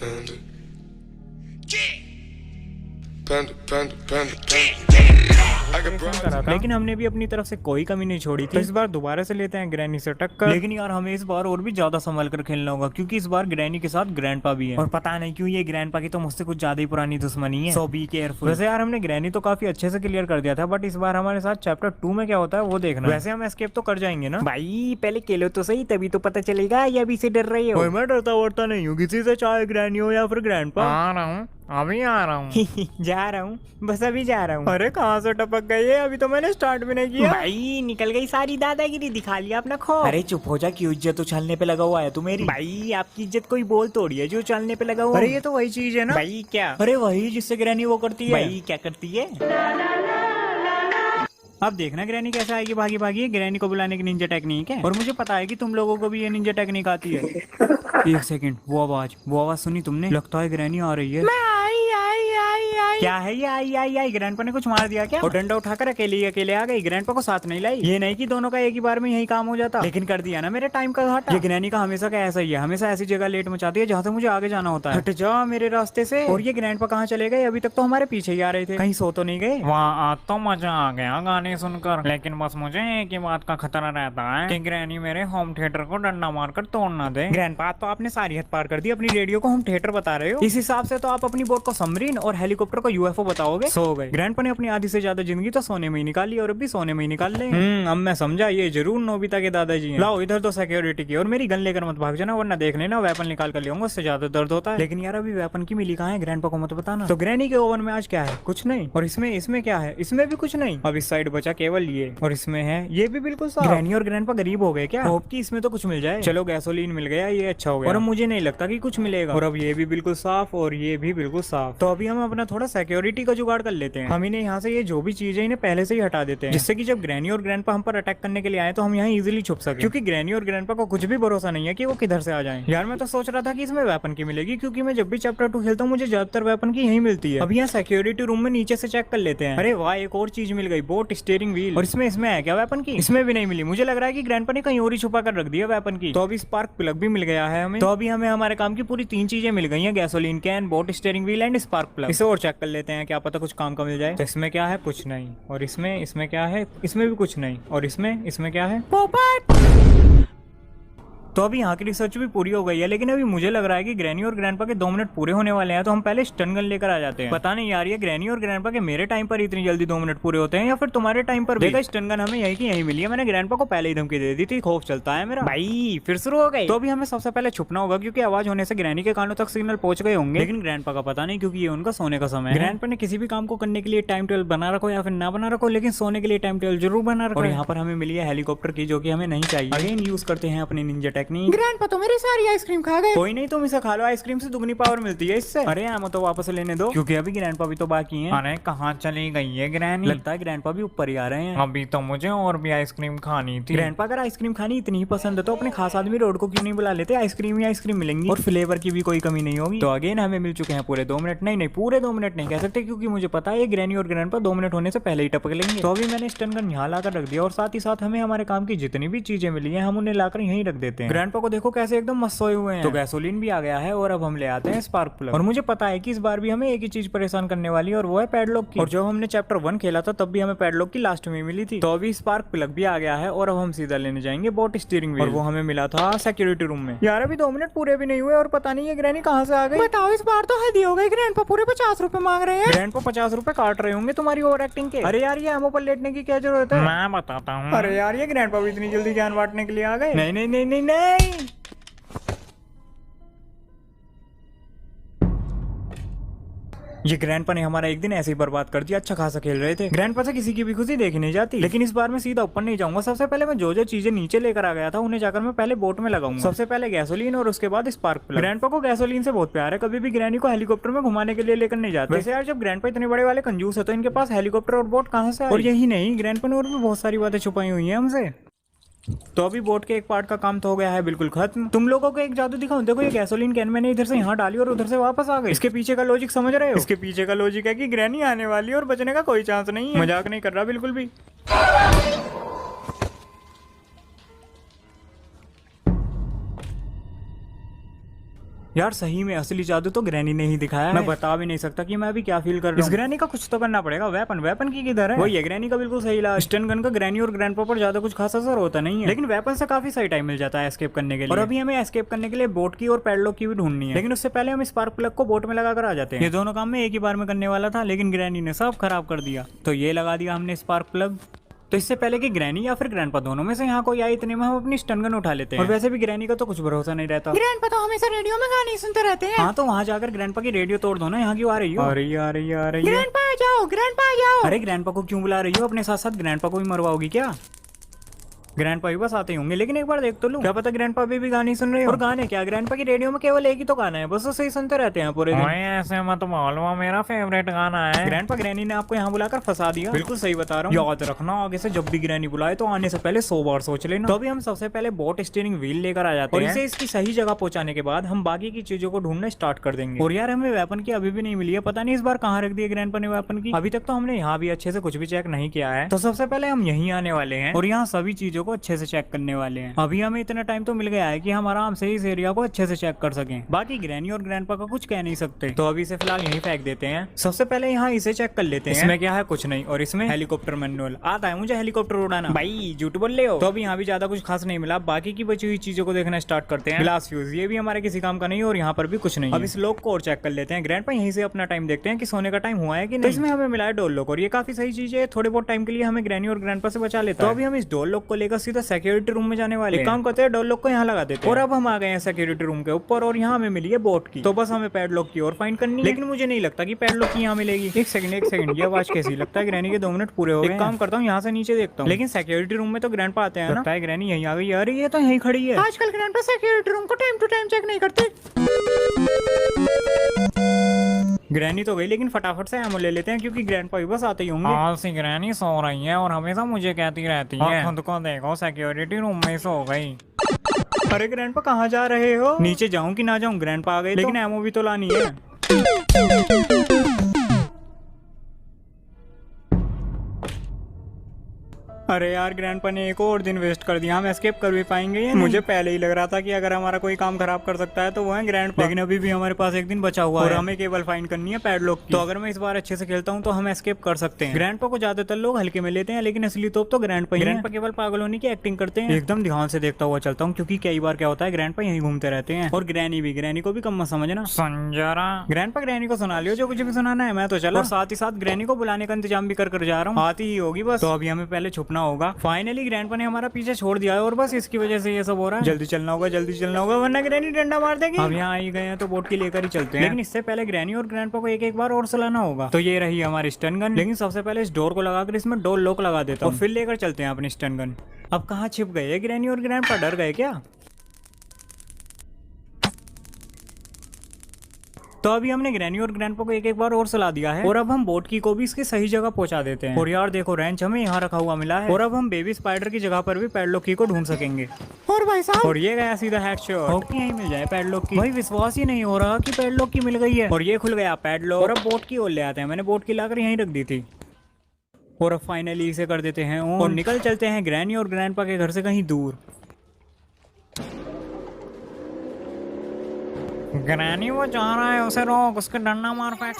Panda. Panda, panda, panda, panda. I got broads. करा था, लेकिन हमने भी अपनी तरफ से कोई कमी नहीं छोड़ी थी। तो इस बार दोबारा से लेते हैं ग्रैनी से टक्कर। लेकिन यार हमें इस बार और भी ज्यादा संभल कर खेलना होगा, क्योंकि इस बार ग्रैनी के साथ ग्रैंडपा भी है। और पता नहीं क्यों ये ग्रैंडपा की तो मुझसे कुछ ज्यादा ही पुरानी दुश्मनी है, सो बी केयरफुल। वैसे यार हमने ग्रैनी तो काफी अच्छे से क्लियर कर दिया था, बट इस बार हमारे साथ चैप्टर 2 में क्या होता है वो देखना। वैसे हम एस्केप तो कर जाएंगे ना भाई, पहले खेलो तो सही, तभी तो पता चलेगा ये अभी से डर रहे हो। मैं डरता वरता नहीं हूँ किसी से, चाहे ग्रैनी हो या फिर ग्रैंडपा। आ रहा हूँ, अभी आ रहा हूँ। जा रहा हूँ, बस अभी जा रहा हूँ। अरे कहाँ से टपक गई है, अभी तो मैंने स्टार्ट भी नहीं किया। भाई निकल गई सारी दादागिरी, दिखा लिया अपना खौफ। अरे चुप हो जा, क्यों इज्जत उछालने पे लगा हुआ है तू मेरी। भाई आपकी इज्जत कोई बोल तोड़ी है जो उछालने पे लगा हुआ। अरे ये तो वही चीज है ना भाई। क्या? अरे वही जिससे ग्रैनी वो करती है। भाई क्या करती है? अब देखना ग्रैनी कैसे आएगी भागी भागी। ग्रैनी को बुलाने की निंजा टेक्निक है, और मुझे पता है कि तुम लोगों को भी ये निंजा टेक्निक आती है। एक सेकंड, वो आवाज सुनी तुमने? लगता है ग्रैनी आ रही है। क्या है ये आई? ग्रैंडपा ने कुछ मार दिया क्या? और डंडा उठाकर अकेले आ गई, ग्रैंडपा को साथ नहीं लाई। ये नहीं कि दोनों का एक ही बार में यही काम हो जाता, लेकिन कर दिया ना मेरे टाइम का घाटा। ये ग्रैनी का हमेशा का ऐसा ही है, हमेशा ऐसी जगह लेट मचाती है जहाँ से मुझे आगे जाना होता है। हट जा मेरे रास्ते से। और ये ग्रैंडपा कहाँ चले गए? अभी तक तो हमारे पीछे ही आ रहे थे, कहीं सो तो नहीं गए? वहाँ आज तो मजा आ गया गाने सुनकर, लेकिन बस मुझे एक ही बात का खतरा रहता है कि ग्रैनी मेरे होम थिएटर को डंडा मारकर तोड़ ना दे। ग्रैंडपा तो आपने सारी हद पार कर दी, अपनी रेडियो को होम थिएटर बता रहे हो। इस हिसाब से तो आप अपनी बोट को सबमरीन और हेलीकॉप्टर को यूएफओ बताओगे। सो गए। ग्रैंडपा ने अपनी आधी से ज्यादा जिंदगी तो सोने में ही निकाली, और अब भी सोने में ही निकाल ले। अब मैं समझा, ये जरूर नोबिता के दादाजी हैं। लाओ इधर तो सिक्योरिटी की, और मेरी गन लेकर मत भाग जाना, वरना देख लेना वेपन निकाल कर लेंगे, उससे ज्यादा दर्द होता है। लेकिन यार अभी वेपन की मिली कहाँ है, ग्रैंडपा को मत बताना। तो ग्रैनी के ओवन में आज क्या है? कुछ नहीं। और इसमें क्या है? इसमें भी कुछ नहीं। अब इस साइड बचा केवल ये, और इसमें है ये भी बिल्कुल साफ। ग्रैनी और ग्रैंडपा गरीब हो गए क्या? होप कि इसमें तो कुछ मिल जाए। चलो गैसोलीन मिल गया, ये अच्छा हो गया, और अब मुझे नहीं लगता कि कुछ मिलेगा। और अब ये भी बिल्कुल साफ, और ये भी बिल्कुल साफ। तो अभी हम अपना थोड़ा सिक्योरिटी का जुगाड़ कर लेते हैं। हम इन्हें यहाँ से ये जो भी चीज है इन्हें पहले से ही हटा देते हैं, जिससे कि जब ग्रैनी और ग्रैंडपा हम पर अटैक करने के लिए आए तो हम यहाँ इजीली छुप सके, क्योंकि ग्रैनी और ग्रैंडपा को कुछ भी भरोसा नहीं है कि वो किधर से आ जाएं। यार मैं तो सोच रहा था कि इसमें वेपन की मिलेगी, क्योंकि मैं जब भी चैप्टर 2 खेलता हूँ मुझे ज्यादातर वेपन की यही मिलती है। अब यहाँ सिक्योरिटी रूम में नीचे से चेक कर लेते हैं। अरे वाह, एक और चीज मिल गई, बोट स्टीयरिंग व्हील। और इसमें है क्या वेपन की? इसमें भी नहीं मिली। मुझे लग रहा है कि ग्रैंडपा ने कहीं और ही छुपा कर रख दिया वेपन की। तो अभी स्पार्क प्लग भी मिल गया है हमें। तो अभी हमें हमारे काम की पूरी 3 चीजें मिल गई है, gasoline can, boat steering wheel and spark plug. इसे और चेक कर लेते हैं, क्या पता कुछ काम का मिल जाए। तो इसमें क्या है? कुछ नहीं। और इसमें क्या है? इसमें भी कुछ नहीं। और इसमें क्या है? पोपट। तो अभी यहाँ की रिसर्च भी पूरी हो गई है, लेकिन अभी मुझे लग रहा है कि ग्रैनी और ग्रैंडपा के 2 मिनट पूरे होने वाले हैं, तो हम पहले स्टन गन लेकर आ जाते हैं। पता नहीं यार ये ग्रैनी और ग्रैंडपा के मेरे टाइम पर इतनी जल्दी 2 मिनट पूरे होते हैं, या फिर तुम्हारे टाइम पर? देखा, स्टन गन हमें यही की यही मिली है। मैंने ग्रैंडपा को पहले ही धमकी दे दी थी, खौफ चलता है मेरा। भाई फिर शुरू हो गई। तो अभी हमें सबसे पहले छुपना होगा, क्योंकि आवाज होने से ग्रैनी के कानों तक सिग्नल पहुंच गए होंगे, लेकिन ग्रैंडपा का पता नहीं, क्योंकि ये उनका सोने का समय है। ग्रैंडपा ने किसी भी काम को करने के लिए टाइम टेबल बना रखो या फिर ना बना रखो, लेकिन सोने के लिए टाइम टेबल जरूर बना रखो। और यहाँ पर हमें मिली है हेलीकॉप्टर की, जो कि हमें नहीं चाहिए। अगेन यूज करते हैं अपनी निंजा टेक्निक। ग्रैंडपा मेरी सारी आइसक्रीम खा गए। कोई नहीं, तुम इसे खा लो, आइसक्रीम से दुगनी पावर मिलती है इससे। अरे आमो तो वापस लेने दो, क्योंकि अभी ग्रैंडपा भी तो बाकी हैं। अरे कहाँ चली गई है ग्रैनी? लगता है ग्रैंडपा भी ऊपर ही आ रहे हैं। अभी तो मुझे और भी आइसक्रीम खानी थी। ग्रैंडपा अगर आइसक्रीम खानी इतनी ही पसंद है तो अपने खास आदमी रोड को क्यों नहीं बुला लेते? आइसक्रीम ही आइसक्रीम मिलेंगी, और फ्लेवर की भी कोई कमी नहीं होगी। तो अगेन हमें मिल चुके हैं पूरे 2 मिनट। नहीं पूरे 2 मिनट नहीं कह सकते, क्योंकि मुझे पता है ग्रैनी और ग्रैंडपा 2 मिनट होने से पहले ही टपक लेंगे। तो अभी मैंने स्टन गन यहाँ लाकर रख दिया, और साथ ही साथ हमें हमारे काम की जितनी भी चीजें मिली है हम उन्हें लाकर यहीं रख देते हैं। ग्रैंडपा को देखो कैसे एकदम मस्त सोए हुए हैं। तो गैसोलीन भी आ गया है, और अब हम ले आते हैं स्पार्क प्लग। और मुझे पता है कि इस बार भी हमें एक ही चीज परेशान करने वाली है, और वो है पैडलॉक की। और जब हमने चैप्टर 1 खेला था तब भी हमें पैडलॉक की लास्ट में मिली थी। तो अभी स्पार्क प्लग भी आ गया है, और अब हम सीधा लेने जाएंगे बोट स्टीयरिंग व्हील, और वो हमें मिला था सिक्योरिटी रूम में। यार अभी 2 मिनट पूरे भी नहीं हुए, और पता नहीं ये ग्रैनी कहाँ से आ गई। बताओ, इस बार तो हद हो गई। ग्रैंडपा पूरे 50 रुपए मांग रहे हैं। ग्रैंडपा 50 रुपए काट रहे होंगे तुम्हारी ओवर एक्टिंग के। अरे यार ये एमओ पर लेटने की क्या जरूरत है? मैं बताता हूँ। अरे यार ये ग्रैंडपा भी इतनी जल्दी ज्ञान बांटने के लिए आ गए? नहीं नहीं नहीं नहीं नहीं। ये ग्रैंडपा ने हमारा एक दिन ऐसे ही बर्बाद कर दिया। अच्छा खासा खेल रहे थे। ग्रैंडपा से किसी की भी खुशी देखी नहीं जाती। लेकिन इस बार मैं सीधा ऊपर नहीं जाऊंगा। सबसे पहले मैं जो चीजें नीचे लेकर आ गया था उन्हें जाकर मैं पहले बोट में लगाऊंगा। सबसे पहले गैसोलीन और उसके बाद स्पार्क प्लग। ग्रैंडपा को गैसोलीन से बहुत प्यार है, कभी भी ग्रैनी को हेलीकॉप्टर में घुमाने के लिए लेकर नहीं जाते। वैसे यार जब ग्रैंडपा इतने बड़े वाले कंजूस है तो इनके पास हेलीकॉप्टर और बोट कहाँ से? और यही नहीं, ग्रैंडपा ने और भी बहुत सारी बातें छुपाई हुई है हमसे। तो अभी बोट के एक पार्ट का काम तो हो गया है बिल्कुल खत्म। तुम लोगों को एक जादू दिखाऊं, देखो ये गैसोलीन कैन मैंने इधर से यहाँ डाली और उधर से वापस आ गई। इसके पीछे का लॉजिक समझ रहे हो? इसके पीछे का लॉजिक है कि ग्रैनी आने वाली है और बचने का कोई चांस नहीं है। मजाक नहीं कर रहा बिल्कुल भी। यार सही में असली जादू तो ग्रैनी ने ही दिखाया है। मैं बता भी नहीं सकता कि मैं अभी क्या फील कर रहा हूँ। इस ग्रैनी का कुछ तो करना पड़ेगा। वेपन की किधर है? वही है ग्रैनी का बिल्कुल सही इलाज। स्टन गन का ग्रैनी और ग्रैंडपा पर ज्यादा कुछ खास असर होता नहीं है, लेकिन वेपन से काफी सही टाइम मिल जाता है एस्केप करने के लिए। और अभी हमें एस्केप करने के लिए बोट की और पैडलॉक की भी ढूंढनी है, लेकिन उससे पहले हम स्पार्क प्लग को बोट में लगाकर आ जाते हैं। ये दोनों काम में एक ही बार में करने वाला था, लेकिन ग्रैनी ने सब खराब कर दिया। तो ये लगा दिया हमने स्पार्क प्लग। तो इससे पहले कि ग्रैनी या फिर ग्रैंडपा दोनों में से यहाँ कोई आए, इतने में हम अपनी स्टन गन उठा लेते हैं। और वैसे भी ग्रैनी का तो कुछ भरोसा नहीं रहता। ग्रैंडपा तो हमेशा रेडियो में गाने सुनते रहते हैं। हाँ तो वहाँ जाकर ग्रैंडपा की रेडियो तोड़ दो ना। यहाँ क्यों आ रही हो? आ रही है। ग्रैंडपा आ जाओ, ग्रैंडपा आ जाओ। अरे ग्रैंडपा को क्यों बुला रही हो? अपने साथ साथ ग्रैंडपा को भी मरवाओगी क्या? ग्रैंडपा भी बस आते होंगे, लेकिन एक बार देख तो लूं। क्या पता ग्रैंडपा भी गाने सुन रहे हो। और गाने क्या, ग्रैंडपा की रेडियो में केवल एक ही तो गाना है, बस उसे ही सुनते रहते हैं पूरे दिन। ऐसे मत बोलो, मेरा फेवरेट गाना है। ग्रैंडपा ग्रैनी ने आपको यहाँ बुलाकर फंसा दिया। बिल्कुल सही बता रहा हूँ। याद रखना, आगे से जब भी ग्रैनी बुलाए तो आने से पहले 100 बार सोच लेना। तो अभी हम सबसे पहले बोट स्टीयरिंग व्हील लेकर आ जाते हैं, और इसे इसकी सही जगह पहुंचाने के बाद हम बाकी की चीजों को ढूंढना स्टार्ट कर देंगे। और यार हमें वेपन की अभी भी नहीं मिली है, पता नहीं इस बार कहाँ रख दिया ग्रैंडपा ने वेपन की। अभी तक तो हमने यहाँ भी अच्छे से कुछ भी चेक नहीं किया है। तो सबसे पहले हम यहीं आने वाले हैं और यहाँ सभी चीजों को अच्छे से चेक करने वाले हैं। अभी हमें इतना टाइम तो मिल गया है कि हम आराम से इस एरिया को अच्छे से चेक कर सकें। बाकी ग्रैनी और ग्रैंडपा का कुछ कह नहीं सकते, तो अभी इसे फिलहाल यहीं फेंक देते हैं। सबसे पहले यहाँ इसे चेक कर लेते हैं। इसमें क्या है? कुछ नहीं। और इसमें हेलीकॉप्टर मैनुअल आता है मुझे हेलीकॉप्टर उड़ाना। भाई झूठ बोल रहे हो। तो अभी यहाँ भी ज्यादा कुछ खास नहीं मिला। बाकी की बची हुई चीजों को देखना स्टार्ट करते हैं। ग्लास फ्यूज ये भी हमारे किसी काम का नहीं, और यहाँ पर भी कुछ नहीं। अब इस लॉक को और चेक कर लेते हैं। ग्रैंडपा यहीं से अपना टाइम देखते हैं कि सोने का टाइम हुआ है कि नहीं। तो इसमें हमें मिला है डोर लॉक, और ये काफी सही चीज है। थोड़े बहुत टाइम के लिए हमें ग्रैनी और ग्रैंडपा से बचा लेता है। तो अभी हम इस डोर लॉक को लेकर सीधा सिक्योरिटी रूम में जाने वाले हैं। काम करते हैं, डोर लॉक को यहाँ लगा देते हैं। और अब हम आ गए हैं सिक्योरिटी रूम के ऊपर, और यहाँ हमें मिली है बोट की। तो बस हमें पैडलॉक की और फाइंड करनी है, लेकिन मुझे नहीं लगता कि पैडलॉक की यहाँ मिलेगी। एक सेकंड, ये आवाज कैसी? लगता है ग्रैनी के 2 मिनट पूरे हो गए। एक काम करता हूँ, यहाँ से नीचे देखता हूँ। लेकिन सिक्योरिटी रूम में तो ग्रैंडपा आते हैं ना। ग्रैनी यहीं आ गई। अरे ये तो यहीं खड़ी है। आजकल ग्रैंडपा सिक्योरिटी रूम को टाइम टू टाइम चेक नहीं करते। ग्रैनी तो गई, लेकिन फटाफट से एमो ले लेते हैं, क्योंकि ग्रैंडपा भी बस आते ही होंगे। आलसी ग्रैनी सो रही है और हमेशा मुझे कहती रहती है, खुद को देखो सिक्योरिटी रूम में सो गई। अरे ग्रैंडपा कहाँ जा रहे हो? नीचे जाऊं कि ना जाऊं? ग्रैंडपा आ गए, लेकिन एमो भी तो लानी है। अरे यार ग्रैंडपा ने एक और दिन वेस्ट कर दिया। हम एस्केप कर भी पाएंगे या नहीं? मुझे पहले ही लग रहा था कि अगर हमारा कोई काम खराब कर सकता है तो वो है ग्रैंडपा, लेकिन अभी भी हमारे पास एक दिन बचा हुआ है और हमें केवल फाइंड करनी है पैडलॉक की। तो अगर मैं इस बार अच्छे से खेलता हूँ तो हम एस्केप कर सकते हैं। ग्रैंडपा को ज्यादातर लोग हल्के में लेते हैं, लेकिन असली तोप तो ग्रैंडपा ही है। ग्रैंडपा केवल पागल होने की एक्टिंग करते हैं। एकदम ध्यान से देखता हुआ चलता हूँ, क्योंकि कई बार क्या होता है ग्रैंडपा यहीं घूमते रहते हैं। और ग्रैनी को भी कम मत समझना। संजरा ग्रैंडपा ग्रैनी को सुना लियो जो कुछ भी सुनाना है, मैं तो चला। और साथ ही साथ ग्रैनी को बुलाने का इंतजाम भी कर जा रहा हूँ, आती ही होगी बस। तो अभी हमें पहले छुपना होगा। फाइनली ग्रैंडपा ने हमारा पीछे छोड़ दिया है, और बस इसकी वजह से ये सब हो रहा है। जल्दी चलना होगा, वरना ग्रैनी डंडा मार देगी। अब यहाँ आई गए हैं तो बोट की लेकर ही चलते हैं, लेकिन इससे पहले ग्रैनी और ग्रैंडपा को एक बार और चलाना होगा। तो ये रही हमारी स्टन गन, लेकिन सबसे पहले इस डोर को लगाकर इसमें डोर लॉक लगा देता हूँ, और फिर लेकर चलते हैं अपनी स्टन गन। अब कहाँ छिप गए ग्रैनी और ग्रैंडपा? डर गए क्या? तो अभी हमने ग्रैनी और ग्रैंडपा को एक बार और सला दिया है, और अब हम बोट की को भी इसकी सही जगह पहुंचा देते हैं। और यार देखो रेंच हमें यहाँ रखा हुआ मिला है, और अब हम बेबी स्पाइडर की जगह पर भी पैडलॉक की को ढूंढ सकेंगे। और भाई साहब, और ये गया सीधा हेडशॉट। होप कि यहीं मिल जाए पैडलॉक की। भाई विश्वास ही नहीं हो रहा कि पैडलॉक की मिल गई है, और ये खुल गया पैडलॉक। और अब बोट की ओर ले आते हैं। मैंने बोट की लाकर यहीं रख दी थी, और अब फाइनली इसे कर देते हैं ऑन, और निकल चलते हैं ग्रैनी और ग्रैंडपा के घर से कहीं दूर। ग्रैनी वो जा रहा है, उसे रोक, उसके डंडा मार फेंक।